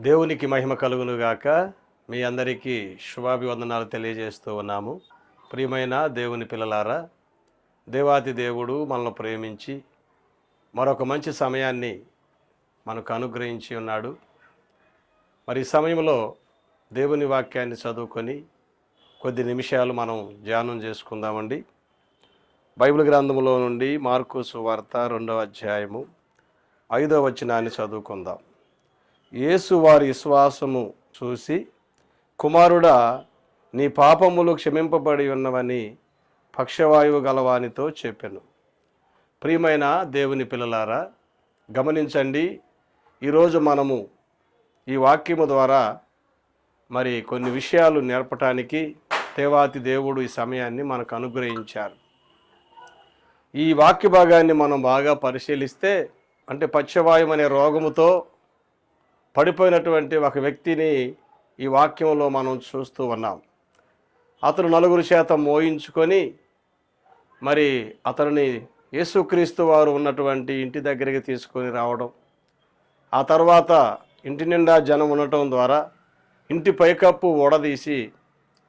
దేవునికి మహిమ కలుగును గాక. మీ అందరికీ శుభాభివందనాలు తెలియజేస్తూ ఉన్నాము. ప్రియమైన దేవుని పిల్లలారా, దేవాతి దేవుడు మనల్ని ప్రేమించి మరొక మంచి సమయాన్ని మనకు అనుగ్రహించి ఉన్నాడు. మరి ఈ సమయంలో దేవుని వాక్యాన్ని చదువుకొని కొద్ది నిమిషాలు మనం ధ్యానం చేసుకుందామండి. బైబిల్ గ్రంథంలో నుండి మార్కు సువార్త 2వ అధ్యాయము 5వ వచనాన్ని చదువుకుందాం. యేసు వారి విశ్వాసము చూసి, కుమారుడా, నీ పాపములు క్షమింపబడి ఉన్నవని పక్షవాయువు గలవానితో చెప్పెను. ప్రియమైన దేవుని పిల్లలారా, గమనించండి. ఈరోజు మనము ఈ వాక్యము ద్వారా మరి కొన్ని విషయాలు నేర్పటానికి దేవాతి దేవుడు ఈ సమయాన్ని మనకు అనుగ్రహించారు. ఈ వాక్య భాగాన్ని మనం బాగా పరిశీలిస్తే, అంటే పక్షవాయువు అనే రోగముతో పడిపోయినటువంటి ఒక వ్యక్తిని ఈ వాక్యంలో మనం చూస్తూ ఉన్నాం. అతను నలుగురు చేత మోయించుకొని మరి అతనిని యేసుక్రీస్తు వారు ఉన్నటువంటి ఇంటి దగ్గరికి తీసుకొని రావడం, ఆ తర్వాత ఇంటి నిండా జనం ఉండటం ద్వారా ఇంటి పైకప్పు ఊడదీసి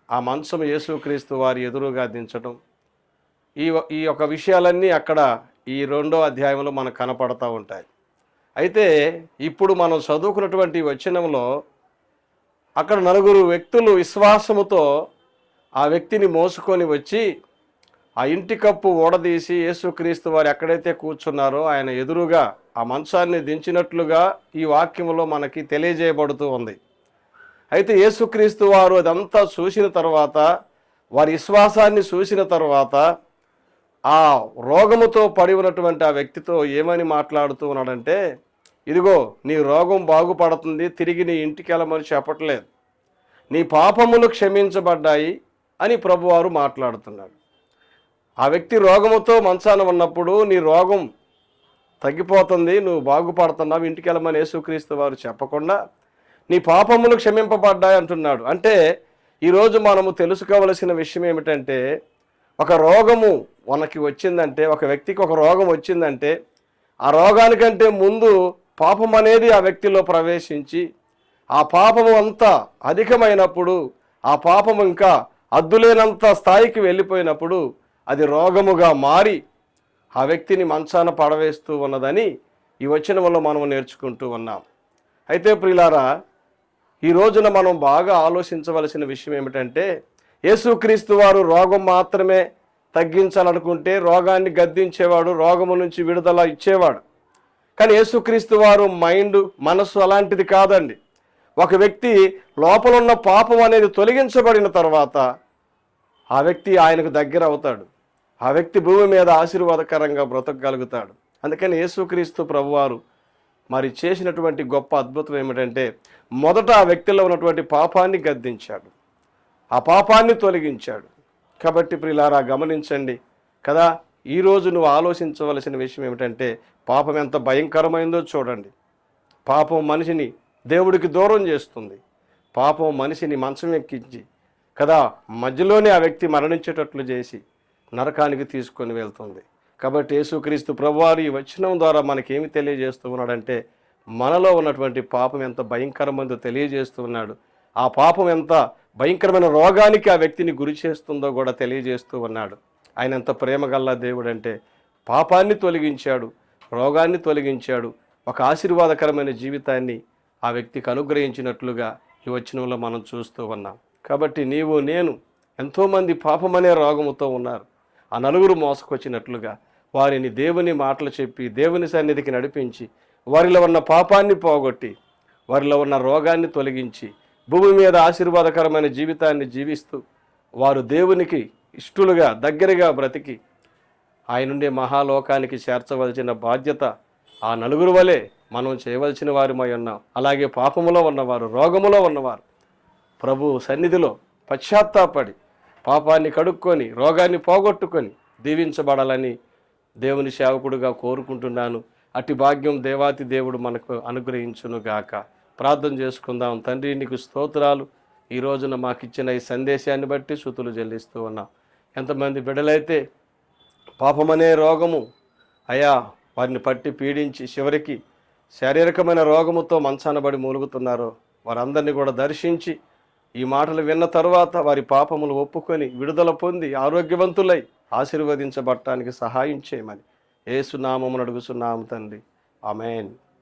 ఆ మంచం యేసుక్రీస్తు వారి ఎదురుగా దించడం, ఈ యొక్క విషయాలన్నీ అక్కడ ఈ 2వ అధ్యాయంలో మనకు కనపడతా ఉంటాయి. అయితే ఇప్పుడు మనం చదువుకున్నటువంటి వచనంలో అక్కడ నలుగురు వ్యక్తులు విశ్వాసముతో ఆ వ్యక్తిని మోసుకొని వచ్చి ఆ ఇంటి కప్పు ఊడదీసి యేసుక్రీస్తు వారు ఎక్కడైతే కూర్చున్నారో ఆయన ఎదురుగా ఆ మంచాన్ని దించినట్లుగా ఈ వాక్యంలో మనకి తెలియజేయబడుతూ ఉంది. అయితే యేసుక్రీస్తు వారు అదంతా చూసిన తర్వాత, వారి విశ్వాసాన్ని చూసిన తర్వాత ఆ రోగముతో పడి ఉన్నటువంటి ఆ వ్యక్తితో ఏమని మాట్లాడుతూ ఉన్నాడంటే, ఇదిగో నీ రోగం బాగుపడుతుంది, తిరిగి నీ ఇంటికి వెళ్ళమని చెప్పట్లేదు, నీ పాపములు క్షమించబడ్డాయి అని ప్రభువారు మాట్లాడుతున్నాడు. ఆ వ్యక్తి రోగముతో మంచాన ఉన్నప్పుడు నీ రోగం తగ్గిపోతుంది, నువ్వు బాగుపడుతున్నావు, ఇంటికి వెళ్ళమని యేసుక్రీస్తు వారు చెప్పకుండా నీ పాపములు క్షమింపబడ్డాయి అంటున్నాడు. అంటే ఈరోజు మనము తెలుసుకోవలసిన విషయం ఏమిటంటే, ఒక రోగము మనకి వచ్చిందంటే, ఒక వ్యక్తికి ఒక రోగం వచ్చిందంటే, ఆ రోగానికంటే ముందు పాపం అనేది ఆ వ్యక్తిలో ప్రవేశించి ఆ పాపము అంతా అధికమైనప్పుడు, ఆ పాపము ఇంకా అద్దులేనంత స్థాయికి వెళ్ళిపోయినప్పుడు అది రోగముగా మారి ఆ వ్యక్తిని మంచాన పడవేస్తూ ఉన్నదని ఈ వచనంలో మనం నేర్చుకుంటూ ఉన్నాం. అయితే ప్రియులారా, ఈ రోజున మనం బాగా ఆలోచించవలసిన విషయం ఏమిటంటే, యేసుక్రీస్తు వారు రోగం మాత్రమే తగ్గించాలనుకుంటే రోగాన్ని గద్దించేవాడు, రోగము నుంచి విడుదల ఇచ్చేవాడు. కానీ యేసుక్రీస్తు వారు మనసు అలాంటిది కాదండి. ఒక వ్యక్తి లోపల ఉన్న పాపం అనేది తొలగించబడిన తర్వాత ఆ వ్యక్తి ఆయనకు దగ్గర అవుతాడు. ఆ వ్యక్తి భూమి మీద ఆశీర్వాదకరంగా బ్రతకగలుగుతాడు. అందుకని యేసుక్రీస్తు ప్రభువారు మరి చేసినటువంటి గొప్ప అద్భుతం ఏమిటంటే, మొదట ఆ వ్యక్తిలో ఉన్నటువంటి పాపాన్ని గద్దించాడు, ఆ పాపాన్ని తొలగించాడు. కాబట్టి ప్రియులారా, గమనించండి కదా, ఈరోజు నువ్వు ఆలోచించవలసిన విషయం ఏమిటంటే, పాపం ఎంత భయంకరమైందో చూడండి. పాపం మనిషిని దేవుడికి దూరం చేస్తుంది. పాపం మనిషిని మంచం ఎక్కించి కదా మధ్యలోనే ఆ వ్యక్తి మరణించేటట్లు చేసి నరకానికి తీసుకొని వెళ్తుంది. కాబట్టి యేసుక్రీస్తు ప్రభువారు ఈ వచనం ద్వారా మనకేమి తెలియజేస్తూ ఉన్నాడంటే, మనలో ఉన్నటువంటి పాపం ఎంత భయంకరమైందో తెలియజేస్తూ ఉన్నాడు. ఆ పాపం ఎంత భయంకరమైన రోగానికి ఆ వ్యక్తిని గురి చేస్తుందో కూడా తెలియజేస్తూ ఉన్నాడు. ఆయన ఎంత ప్రేమగల్ల దేవుడు అంటే, పాపాన్ని తొలగించాడు, రోగాన్ని తొలగించాడు, ఒక ఆశీర్వాదకరమైన జీవితాన్ని ఆ వ్యక్తికి అనుగ్రహించినట్లుగా ఈ వచనంలో మనం చూస్తూ ఉన్నాం. కాబట్టి నీవు నేను ఎంతోమంది పాపమనే రోగముతో ఉన్నారు. ఆ నలుగురు మోసుకొచ్చినట్లుగా వారిని దేవుని మాటలు చెప్పి దేవుని సన్నిధికి నడిపించి వారిలో ఉన్న పాపాన్ని పోగొట్టి వారిలో ఉన్న రోగాన్ని తొలగించి భూమి మీద ఆశీర్వాదకరమైన జీవితాన్ని జీవిస్తూ వారు దేవునికి ఇష్టలుగా దగ్గరగా బ్రతికి ఆయనుండే మహాలోకానికి చేర్చవలసిన బాధ్యత ఆ నలుగురు వలె మనం చేయవలసిన వారిమై ఉన్నాం. అలాగే పాపములో ఉన్నవారు, రోగములో ఉన్నవారు ప్రభు సన్నిధిలో పశ్చాత్తాపడి పాపాన్ని కడుక్కొని రోగాన్ని పోగొట్టుకొని దీవించబడాలని దేవుని సేవకుడుగా కోరుకుంటున్నాను. అట్టి భాగ్యం దేవాతి దేవుడు మనకు అనుగ్రహించునుగాక. ప్రార్థన చేసుకుందాం. తండ్రి, నీకు స్తోత్రాలు. ఈ రోజున మాకు ఇచ్చిన ఈ సందేశాన్ని బట్టి స్తుతులు చెల్లిస్తూ ఉన్నాం. ఎంతమంది బిడ్డలైతే పాపమనే రోగము అయా వారిని పట్టి పీడించి చివరికి శారీరకమైన రోగముతో మంచానబడి మూలుగుతున్నారో వారందరినీ కూడా దర్శించి ఈ మాటలు విన్న తరువాత వారి పాపములు ఒప్పుకొని విడుదల పొంది ఆరోగ్యవంతులై ఆశీర్వదించబడటానికి సహాయం చేయమని యేసు నామమున అడుగుచున్నాము తండ్రి. ఆమేన్.